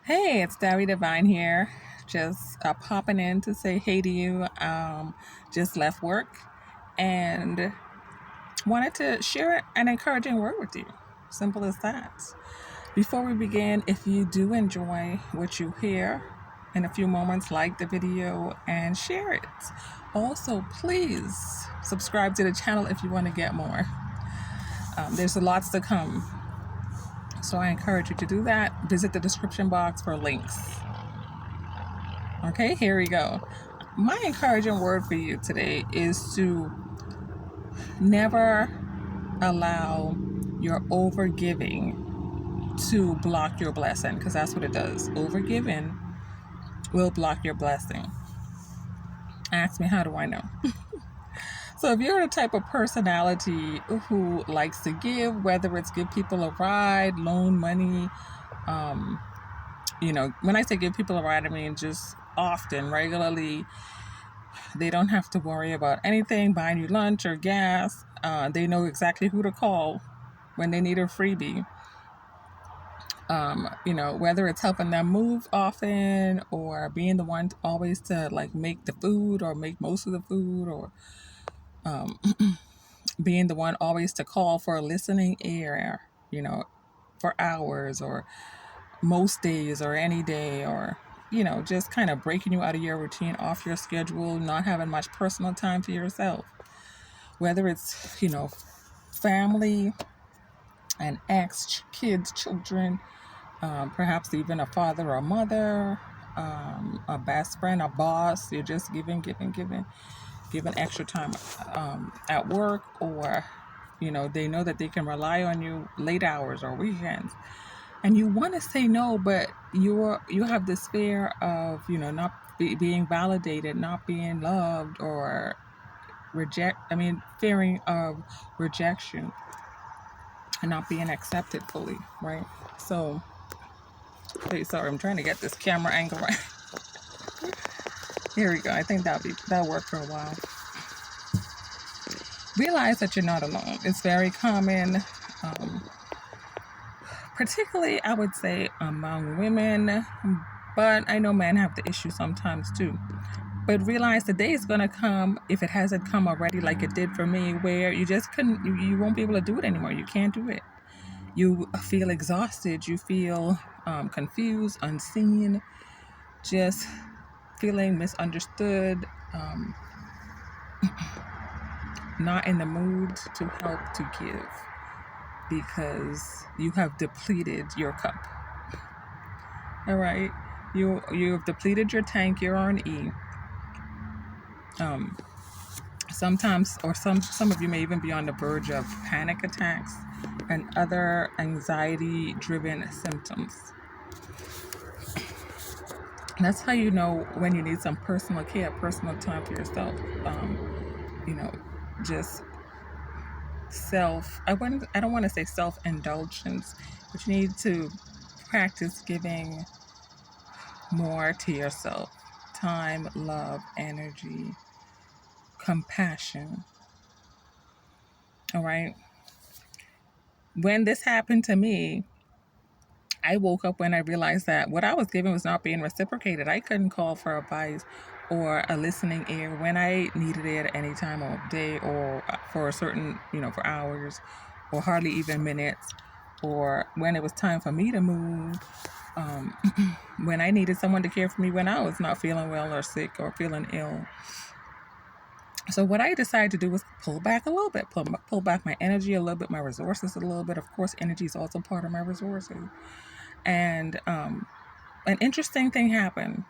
Hey, it's Davvy Divine here. Just popping in to say hey to you. Just left work and wanted to share an encouraging word with you. Simple as that. Before we begin, if you do enjoy what you hear, in a few moments, like the video and share it. Also, please subscribe to the channel if you want to get more. There's lots to come. So I encourage you to do that. Visit the description box for links. Okay, here we go. My encouraging word for you today is to never allow your overgiving to block your blessing, because that's what it does. Overgiving will block your blessing. Ask me, how do I know? So if you're the type of personality who likes to give, whether it's give people a ride, loan money, when I say give people a ride, I mean just often, regularly. They don't have to worry about anything, buying you lunch or gas. They know exactly who to call when they need a freebie. Whether it's helping them move often or being the one always to like make the food or make most of the food, or being the one always to call for a listening ear, for hours or most days or any day, or just kind of breaking you out of your routine, off your schedule, not having much personal time for yourself. Whether it's, family, an ex, kids, children, perhaps even a father or mother, a best friend, a boss. You're just giving extra time at work, or they know that they can rely on you late hours or weekends, and you want to say no, but you have this fear of not being validated, not being loved, or fearing of rejection and not being accepted fully, right? So, hey, sorry, I'm trying to get this camera angle right. Here we go. I think that'll work for a while. Realize that you're not alone. It's very common, particularly I would say among women, but I know men have the issue sometimes too. But realize the day is going to come, if it hasn't come already, like it did for me, where you just couldn't, you won't be able to do it anymore. You can't do it. You feel exhausted. You feel confused, unseen, just feeling misunderstood, not in the mood to help, to give, because you have depleted your cup. All right? You have depleted your tank. You're on E. Sometimes, or some of you may even be on the verge of panic attacks and other anxiety-driven symptoms. And that's how you know when you need some personal care, personal time for yourself. Just I don't want to say self-indulgence, but you need to practice giving more to yourself. Time, love, energy, compassion. All right? When this happened to me, I woke up when I realized that what I was giving was not being reciprocated. I couldn't call for advice or a listening ear when I needed it at any time of day, or for a certain, for hours, or hardly even minutes, or when it was time for me to move, when I needed someone to care for me when I was not feeling well or sick or feeling ill. So what I decided to do was pull back a little bit, pull back my energy a little bit, my resources a little bit. Of course, energy is also part of my resources. And an interesting thing happened.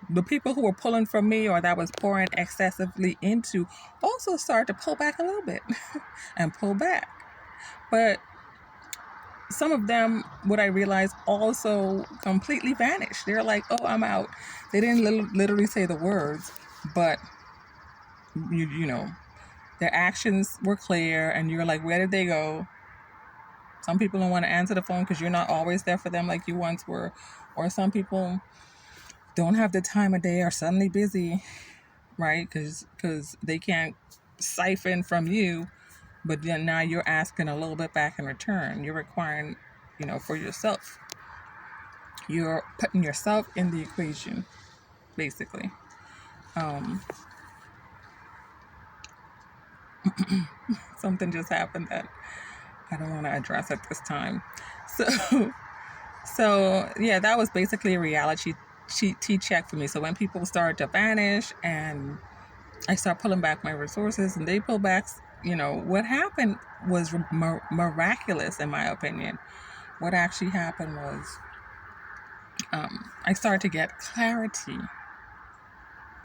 The people who were pulling from me, or that was pouring excessively into, also started to pull back a little bit and pull back. But some of them, what I realized, also completely vanished. They're like, oh, I'm out. They didn't literally say the words, but their actions were clear, and you're like, where did they go? Some people don't want to answer the phone because you're not always there for them like you once were. Or some people don't have the time of day, are suddenly busy, right? Because they can't siphon from you, but then now you're asking a little bit back in return. You're requiring, for yourself. You're putting yourself in the equation, basically. Um, Something just happened that I don't want to address at this time. So, so yeah, that was basically a reality check for me. So when people started to vanish and I start pulling back my resources and they pull back, what happened was miraculous in my opinion. What actually happened was I started to get clarity,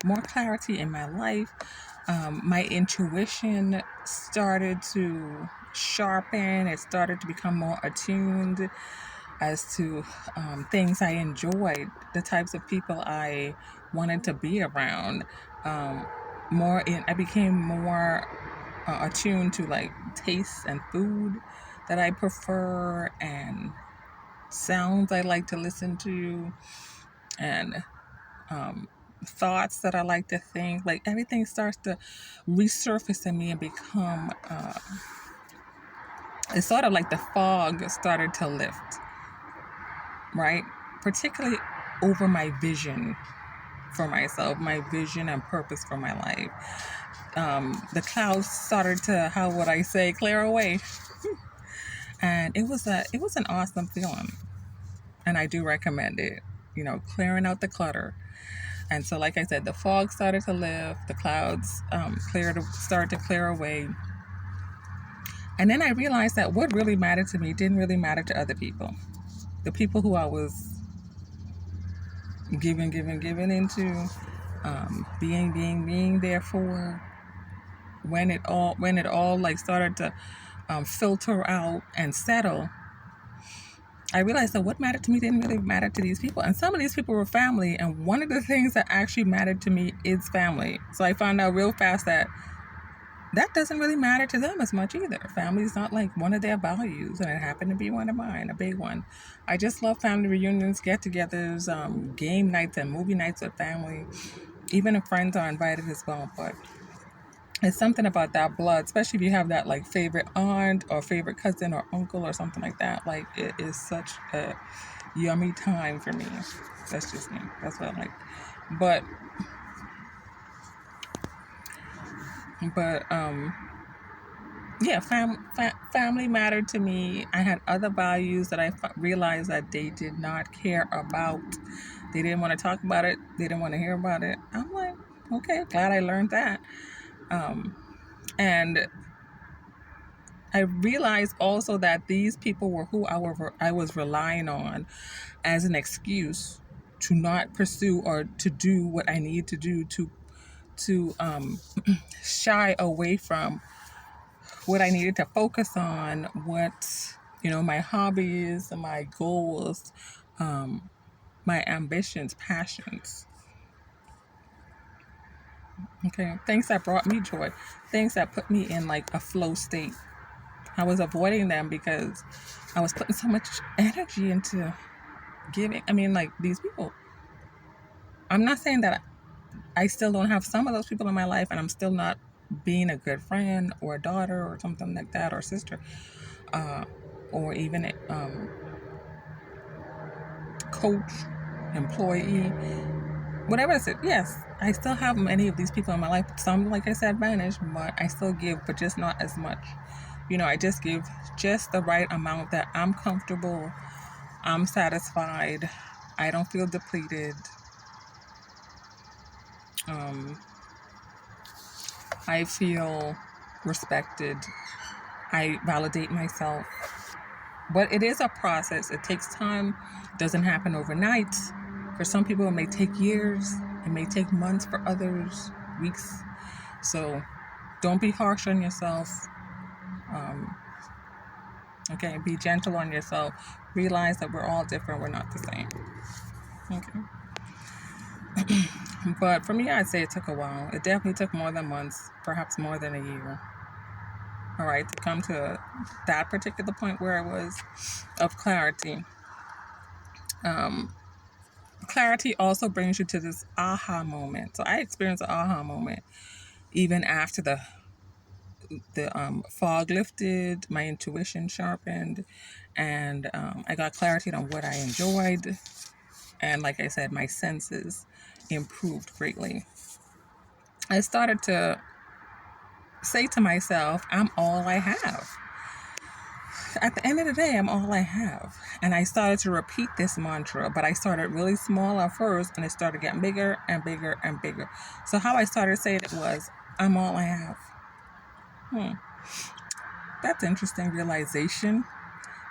more clarity in my life. My intuition started to sharpen. It started to become more attuned as to things I enjoyed, the types of people I wanted to be around. I became more attuned to like tastes and food that I prefer, and sounds I like to listen to, and thoughts that I like to think. Like everything starts to resurface in me and become. It's sort of like the fog started to lift, right? Particularly over my vision for myself, my vision and purpose for my life. The clouds started to, how would I say, clear away, and it was an awesome feeling, and I do recommend it. Clearing out the clutter. And so, like I said, the fog started to lift, the clouds started to clear away. And then I realized that what really mattered to me didn't really matter to other people. The people who I was giving into, being there for, when it all like started to filter out and settle, I realized that what mattered to me didn't really matter to these people. And some of these people were family. And one of the things that actually mattered to me is family. So I found out real fast that doesn't really matter to them as much either. Family is not like one of their values, and it happened to be one of mine, a big one. I just love family reunions, get-togethers, game nights and movie nights with family. Even if friends are invited as well, but it's something about that blood, especially if you have that like favorite aunt or favorite cousin or uncle or something like that. Like it is such a yummy time for me. That's just me. That's what I like. But yeah, family mattered to me. I had other values that I realized that they did not care about. They didn't want to talk about it. They didn't want to hear about it. I'm like, okay, glad I learned that. And I realized also that these people were who I was relying on as an excuse to not pursue or to do what I need to do to shy away from what I needed to focus on, what my hobbies, my goals, my ambitions, passions. Okay, things that brought me joy, things that put me in like a flow state. I was avoiding them because I was putting so much energy into giving. I mean, like these people. I'm not saying that I still don't have some of those people in my life, and I'm still not being a good friend or a daughter or something like that, or sister, or even a coach, employee, whatever it is. Yes, I still have many of these people in my life. Some, like I said, vanish, but I still give, but just not as much. I just give just the right amount that I'm comfortable, I'm satisfied, I don't feel depleted. Um, I feel respected. I validate myself. But it is a process. It takes time. It doesn't happen overnight. For some people, it may take years. It may take months. For others, weeks. So don't be harsh on yourself. Okay, be gentle on yourself. Realize that we're all different. We're not the same. Okay. But for me, I'd say it took a while. It definitely took more than months, perhaps more than a year. All right, to come to that particular point where I was of clarity. Clarity also brings you to this aha moment. So I experienced an aha moment even after the fog lifted, my intuition sharpened, and I got clarity on what I enjoyed, And like I said, my senses improved greatly. I started to say to myself, I'm all I have. At the end of the day, I'm all I have. And I started to repeat this mantra, but I started really small at first and it started getting bigger and bigger and bigger. So how I started saying it was, I'm all I have. That's interesting realization.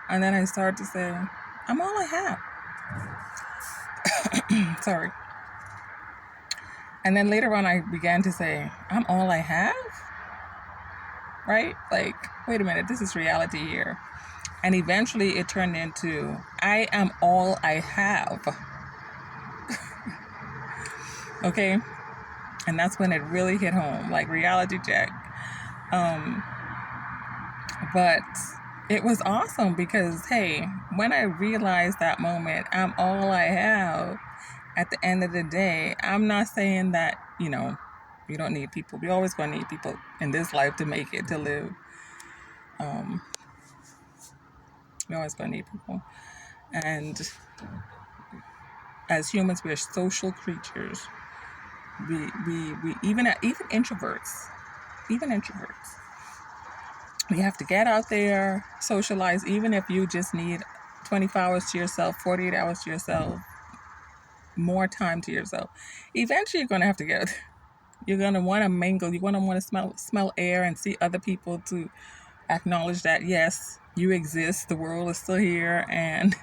And then I started to say, I'm all I have. Sorry. And then later on, I began to say, I'm all I have? Right? Like, wait a minute, this is reality here. And eventually it turned into, I am all I have. Okay? And that's when it really hit home, like reality check. But it was awesome because, hey, when I realized that moment, I'm all I have, at the end of the day, I'm not saying that, we don't need people. We always going to need people in this life to make it, to live. We always going to need people. And as humans, we're social creatures. We even introverts, we have to get out there, socialize, even if you just need 24 hours to yourself, 48 hours to yourself, more time to yourself. Eventually, you're going to have to get. You're going to want to mingle. You're going to want to smell air and see other people to acknowledge that, yes, you exist. The world is still here. And,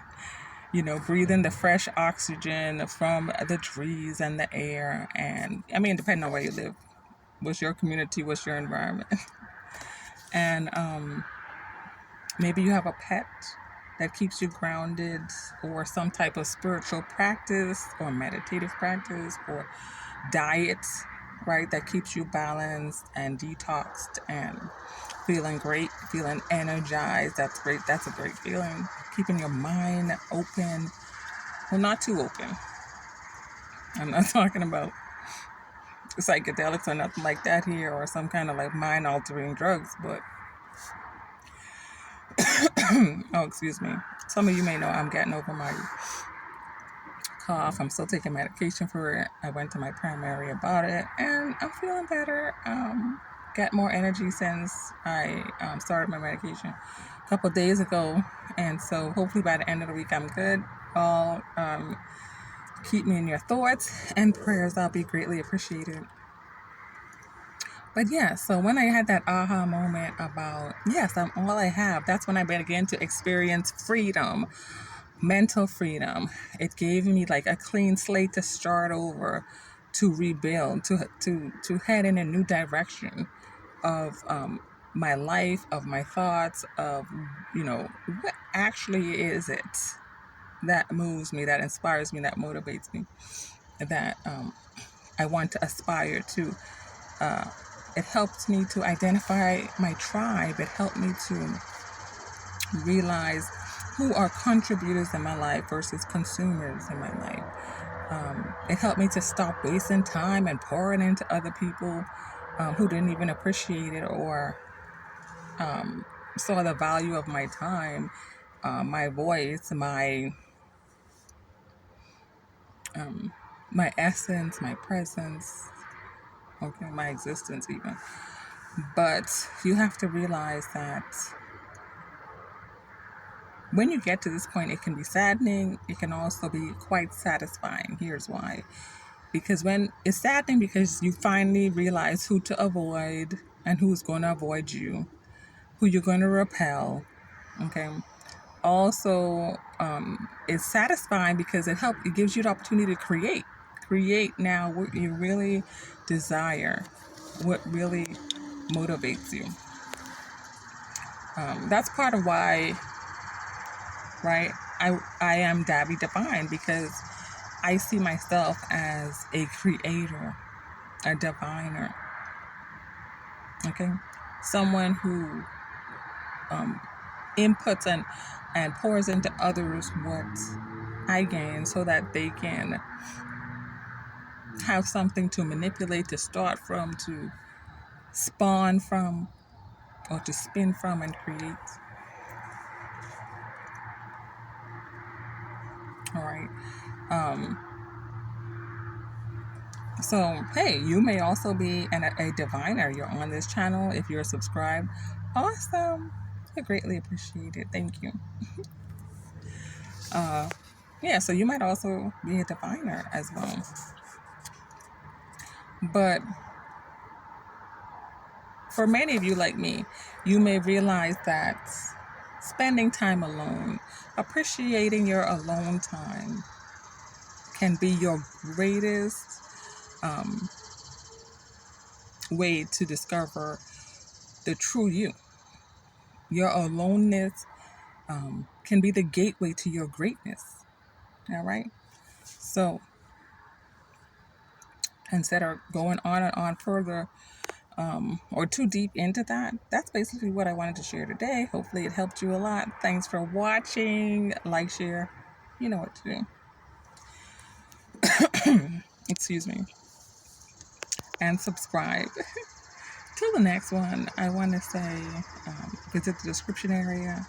breathe in the fresh oxygen from the trees and the air. And, depending on where you live, what's your community, what's your environment. And maybe you have a pet that keeps you grounded, or some type of spiritual practice or meditative practice or diet, right, that keeps you balanced and detoxed and feeling great, feeling energized. That's great. That's a great feeling. Keeping your mind open. Well, not too open. I'm not talking about psychedelics or nothing like that here, or some kind of like mind altering drugs, but oh, excuse me. Some of you may know I'm getting over my cough. I'm still taking medication for it. I went to my primary about it, and I'm feeling better. Got more energy since I started my medication a couple of days ago, and so hopefully by the end of the week I'm good. All keep me in your thoughts and prayers. I'll be greatly appreciated. But yeah, so when I had that aha moment about, yes, I'm all I have, that's when I began to experience freedom, mental freedom. It gave me like a clean slate to start over, to rebuild, to head in a new direction of my life, of my thoughts, of, what actually is it that moves me, that inspires me, that motivates me, that I want to aspire to. It helped me to identify my tribe. It helped me to realize who are contributors in my life versus consumers in my life. It helped me to stop wasting time and pouring into other people who didn't even appreciate it or saw the value of my time, my voice, my essence, my presence, okay, my existence even. But you have to realize that when you get to this point, it can be saddening. It can also be quite satisfying. Here's why. Because when it's saddening, because you finally realize who to avoid and who's going to avoid you, who you're going to repel. Okay. Also, it's satisfying because it gives you the opportunity to create now what you really desire, what really motivates you. That's part of why, right? I am Davvy Divine, because I see myself as a creator, a diviner. Okay, someone who inputs and pours into others what I gain, so that they can have something to manipulate, to start from, to spawn from, or to spin from and create. All right. Um, so, hey, you may also be a diviner. You're on this channel. If you're subscribed, awesome. I greatly appreciate it. Thank you. Yeah, so you might also be a diviner as well. But for many of you like me, you may realize that spending time alone, appreciating your alone time, can be your greatest um, way to discover the true you. Your aloneness can be the gateway to your greatness. All right. So instead of going on and on further or too deep into that, that's basically what I wanted to share today. Hopefully it helped you a lot. Thanks for watching. Like, share. You know what to do. Excuse me. And subscribe. Till the next one, I want to say visit the description area.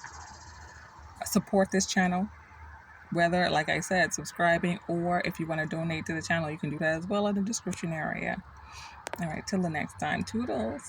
Support this channel. Whether, like I said, subscribing, or if you want to donate to the channel, you can do that as well in the description area. All right, till the next time. Toodles.